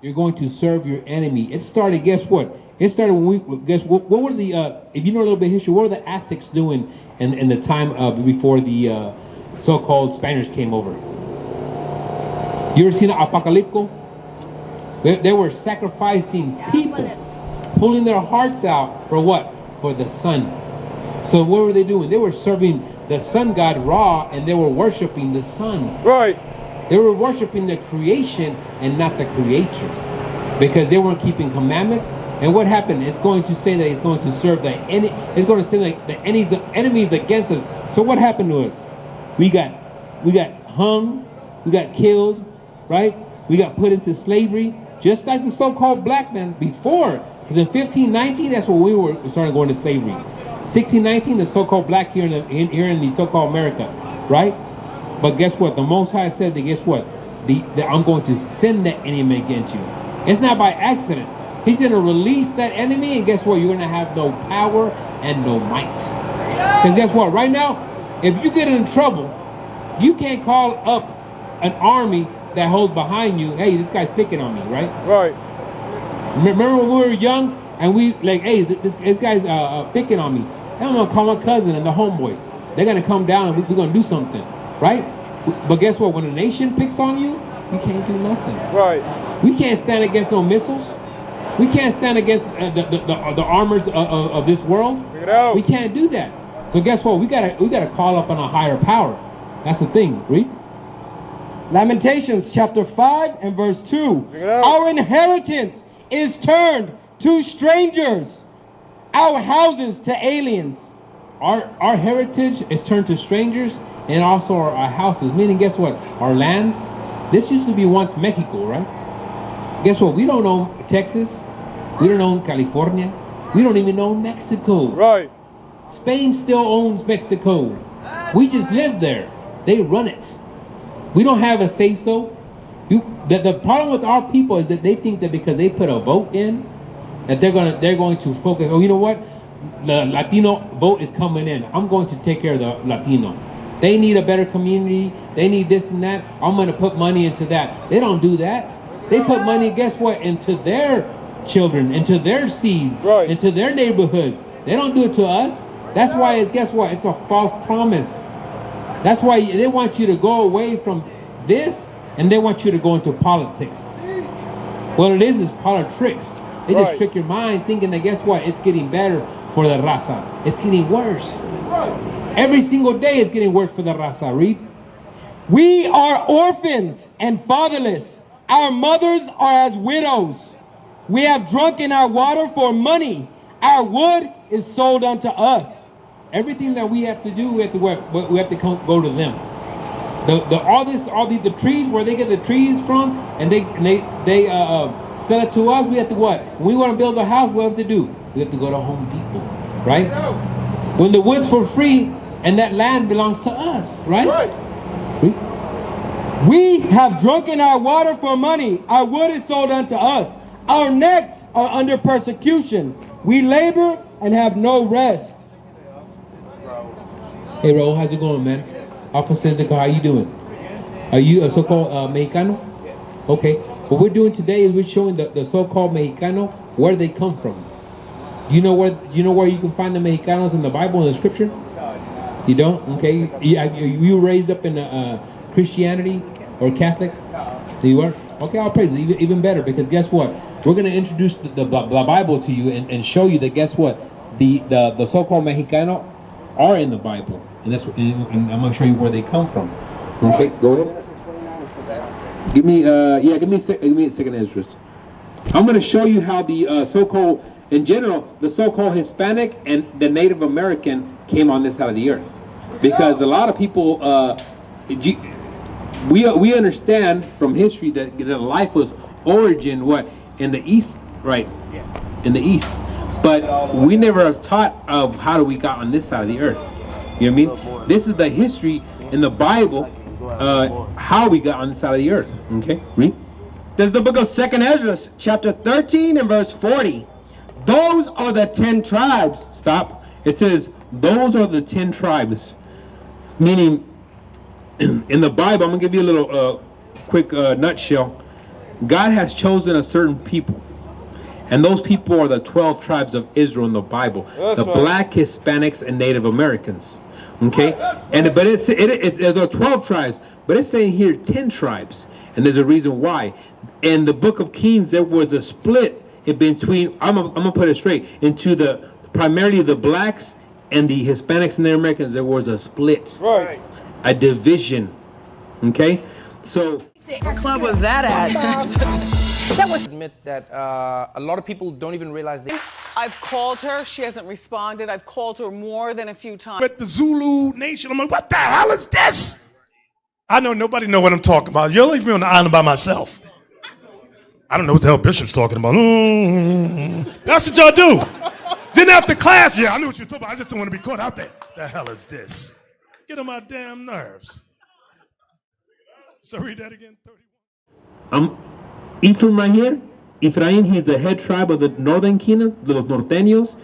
you're going to serve your enemy. It started, guess what? It started when what were the, if you know a little bit of history, what were the Aztecs doing in the time before the so-called Spaniards came over? You ever seen Apocalypto? They were sacrificing people, pulling their hearts out for what? For the sun. So what were they doing? They were serving the sun god Ra, and they were worshiping the sun. Right. They were worshiping the creation and not the creator, because they weren't keeping commandments. And what happened? It's going to say that it's going to serve the enemy. It's going to say like the enemies against us. So what happened to us? We got hung, we got killed, right? We got put into slavery, just like the so-called black man before. Because in 1519, that's when we started going to slavery. 1619, the so-called black here in the so-called America, right? But guess what? The Most High said that, guess what? I'm going to send that enemy against you. It's not by accident. He's going to release that enemy, and guess what? You're going to have no power and no might. Because guess what? Right now, if you get in trouble, you can't call up an army that holds behind you. Hey, this guy's picking on me, right? Right. Remember when we were young and we like, hey, this guy's picking on me. I'm going to call my cousin and the homeboys. They're going to come down and we're going to do something, right? But guess what? When a nation picks on you, you can't do nothing. Right. We can't stand against no missiles. We can't stand against the armors of this world. Bring it out. We can't do that. So guess what? We gotta call up on a higher power. That's the thing. Read. Lamentations chapter 5 and verse 2. Bring it out. Our inheritance is turned to strangers, our houses to aliens. Our heritage is turned to strangers, and also our houses. Meaning, guess what? Our lands. This used to be once Mexico, right? Guess what? We don't own Texas. We don't own California. We don't even own Mexico. Right. Spain still owns Mexico. We just live there. They run it. We don't have a say-so. The problem with our people is that they think that because they put a vote in, that they're going to focus. Oh, you know what? The Latino vote is coming in. I'm going to take care of the Latino. They need a better community. They need this and that. I'm going to put money into that. They don't do that. They put money, guess what, into their children, into their seeds, right, into their neighborhoods. They don't do it to us. That's why it's, guess what, it's a false promise. That's why they want you to go away from this, and they want you to go into politics. What it is politics. They just trick your mind thinking that, guess what, it's getting better for the raza. It's getting worse. Every single day it's getting worse for the raza. Read. We are orphans and fatherless. Our mothers are as widows. We have drunken our water for money. Our wood is sold unto us. Everything that we have to do, we have to go to them. The trees, where they get the trees from, and they sell it to us. We have to what? When we want to build a house, what do we have to do? We have to go to Home Depot, right? When the wood's for free and that land belongs to us, right? We have drunken our water for money. Our wood is sold unto us. Our necks are under persecution. We labor and have no rest. Hey, Raul, how's it going, man? Officer Izekiel, how you doing? Are you a so-called Mexicano? Okay. What we're doing today is we're showing the so-called Mexicano where they come from. Do you know where you can find the Mexicanos in the Bible, in the Scripture? You don't? Okay. You were raised up in Christianity or Catholic? You are? Okay, I'll praise it. Even better, because guess what? We're going to introduce the Bible to you and show you that, guess what? The so-called Mexicano are in the Bible. And I'm going to show you where they come from. Okay, go ahead. Give me a second, Ezra. I'm going to show you how the so-called, in general, the so-called Hispanic and the Native American came on this side of the earth. Because a lot of people, we understand from history that life was origin in the east, right? In the east. But we never are taught of how do we got on this side of the earth. You know what I mean? This is the history in the Bible, how we got on this side of the earth. Okay, read. There's the book of 2nd Ezra, chapter 13 and verse 40. Those are the 10 tribes. Stop. It says, those are the 10 tribes. Meaning, in the Bible, I'm going to give you a little quick nutshell. God has chosen a certain people. And those people are the 12 tribes of Israel in the Bible. The black, Hispanics, and Native Americans. Okay? But it's there are 12 tribes, but it's saying here 10 tribes. And there's a reason why. In the book of Kings, there was a split in between, I'm gonna put it straight, into primarily the blacks and the Hispanics and the Americans. There was a split. Right. A division. Okay? So What club was that at? Admit that a lot of people don't even realize they. I've called her. She hasn't responded. I've called her more than a few times. With the Zulu Nation, I'm like, what the hell is this? I know nobody know what I'm talking about. You'll leave me on the island by myself. I don't know what the hell Bishop's talking about. That's what y'all do. Then after class, yeah, I knew what you were talking about. I just don't want to be caught out there. The hell is this? Get on my damn nerves. So read that again. 31. Ephraim right here. Ephraim, he's the head tribe of the northern kingdom, los norteños.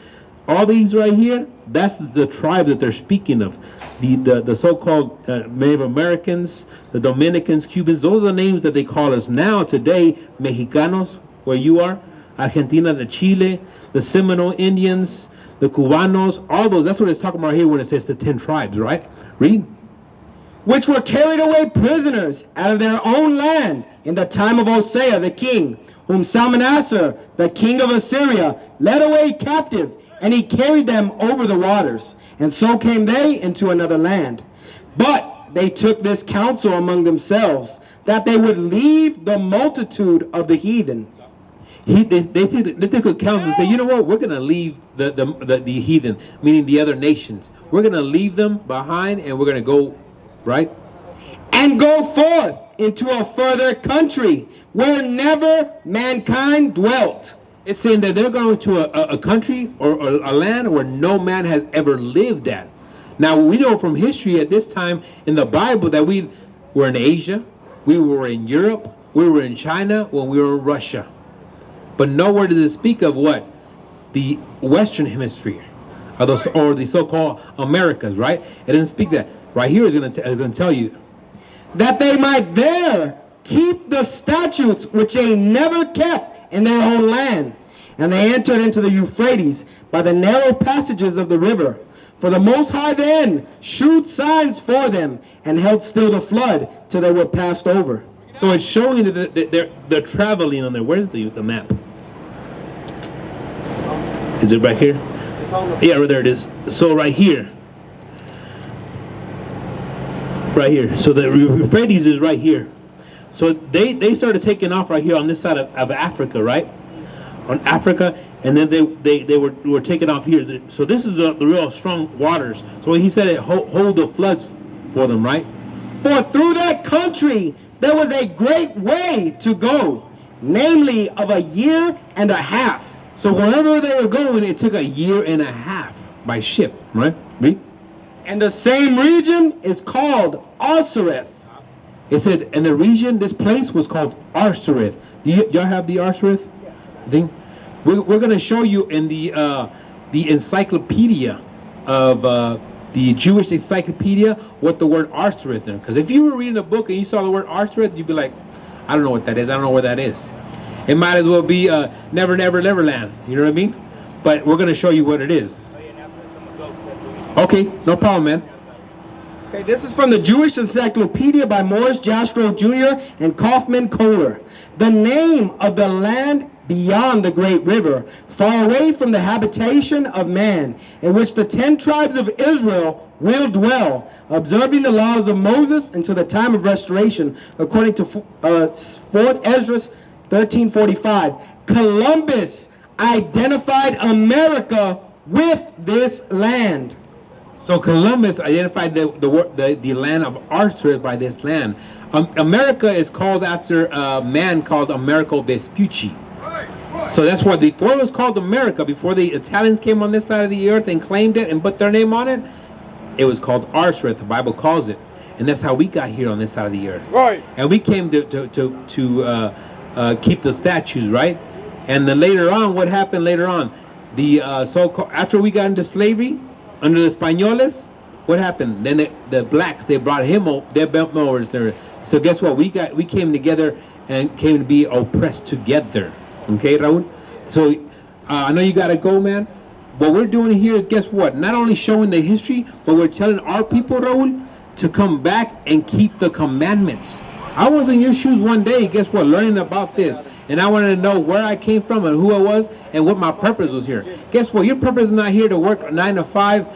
All these right here, that's the tribe that they're speaking of. The so-called Native Americans, the Dominicans, Cubans, those are the names that they call us now, today, Mexicanos, where you are, Argentina, the Chile, the Seminole Indians, the Cubanos, all those, that's what it's talking about here when it says the 10 tribes, right? Read. Which were carried away prisoners out of their own land in the time of Hosea the king, whom Salmanassar, the king of Assyria, led away captive, and he carried them over the waters. And so came they into another land. But they took this counsel among themselves, that they would leave the multitude of the heathen. They took a counsel and said, you know what, we're going to leave the heathen, meaning the other nations. We're going to leave them behind, and we're going to go, right? And go forth into a further country where never mankind dwelt. It's saying that they're going to a country or a land where no man has ever lived at. Now, we know from history at this time in the Bible that we were in Asia, we were in Europe, we were in China, when we were in Russia. But nowhere does it speak of what? The Western Hemisphere, or the so-called Americas, right? It doesn't speak that. Right here is going to tell you. That they might there keep the statutes which they never kept in their own land. And they entered into the Euphrates by the narrow passages of the river. For the Most High then shewed signs for them, and held still the flood till they were passed over. So it's showing that they're traveling on there. Where's the map? Is it right here? Yeah, there it is. So right here. Right here. So the Euphrates is right here. So they started taking off right here on this side of Africa, right? On Africa, and then they were taking off here. So this is the real strong waters. So he said it hold the floods for them, right? For through that country there was a great way to go, namely of a year and a half. So wherever they were going, it took a year and a half by ship, right? Read. And the same region is called Arsareth. It said, and the region, this place was called Arsareth. Y'all have the Arsareth thing? We're going to show you in the encyclopedia of the Jewish encyclopedia what the word Arsareth is. Because if you were reading a book and you saw the word Arsareth, you'd be like, I don't know what that is. I don't know where that is. It might as well be Never, Never, Neverland. You know what I mean? But we're going to show you what it is. Okay, no problem, man. Okay, this is from the Jewish Encyclopedia by Morris Jastrow Jr. and Kaufman Kohler. The name of the land beyond the great river, far away from the habitation of man, in which the 10 tribes of Israel will dwell, observing the laws of Moses until the time of restoration, according to 4th Ezra 1345. Columbus identified America with this land. So Columbus identified the land of Arsareth by this land. America is called after a man called Americo Vespucci. So that's why before it was called America, before the Italians came on this side of the earth and claimed it and put their name on it, it was called Arsareth. The Bible calls it, and that's how we got here on this side of the earth. Right. And we came to keep the statues, right? And then later on, what happened later on? The so-called after we got into slavery under the Españoles, what happened? Then the blacks, they brought him over. They built over there. So guess what? We came together and came to be oppressed together. Okay, Raul? So I know you gotta go, man. What we're doing here is, guess what? Not only showing the history, but we're telling our people, Raul, to come back and keep the commandments. I was in your shoes one day, guess what, learning about this. And I wanted to know where I came from and who I was and what my purpose was here. Guess what, your purpose is not here to work 9 to 5,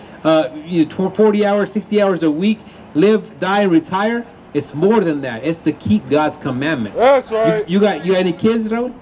40 hours, 60 hours a week, live, die, and retire. It's more than that. It's to keep God's commandments. That's right. You got any kids, Raul?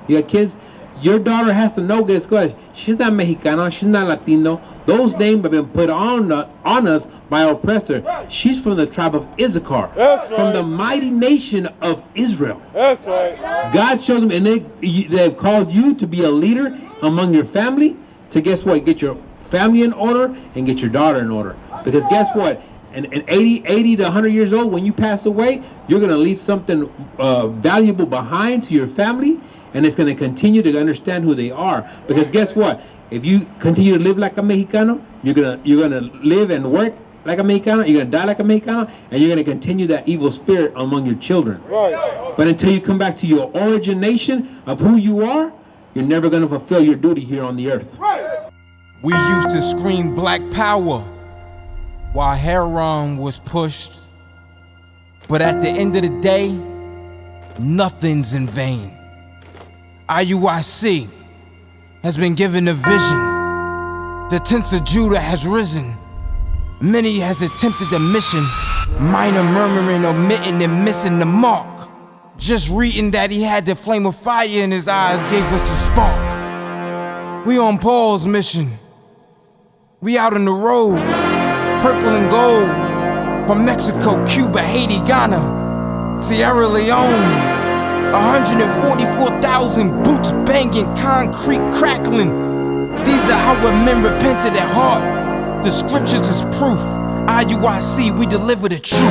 You got kids? Your daughter has to know, guess what? She's not Mexicano, she's not Latino. Those names have been put on us by our oppressor. She's from the tribe of Issachar. That's right. From the mighty nation of Israel. That's right. God showed them, and they've called you to be a leader among your family, to guess what? Get your family in order and get your daughter in order. Because guess what? And 80 to 100 years old, when you pass away, you're going to leave something valuable behind to your family. And it's going to continue to understand who they are. Because guess what? If you continue to live like a Mexicano, you're gonna live and work like a Mexicano. You're gonna die like a Mexicano, and you're gonna continue that evil spirit among your children. Right. But until you come back to your origination of who you are, you're never gonna fulfill your duty here on the earth. Right. We used to scream black power while heroin was pushed. But at the end of the day, nothing's in vain. IUIC has been given a vision. The tents of Judah has risen. Many has attempted the mission. Minor murmuring, omitting, and missing the mark. Just reading that he had the flame of fire in his eyes gave us the spark. We on Paul's mission. We out on the road. Purple and gold. From Mexico, Cuba, Haiti, Ghana, Sierra Leone. 144,000 boots banging, concrete crackling. These are our men repented at heart. The scriptures is proof. IUIC, we deliver the truth.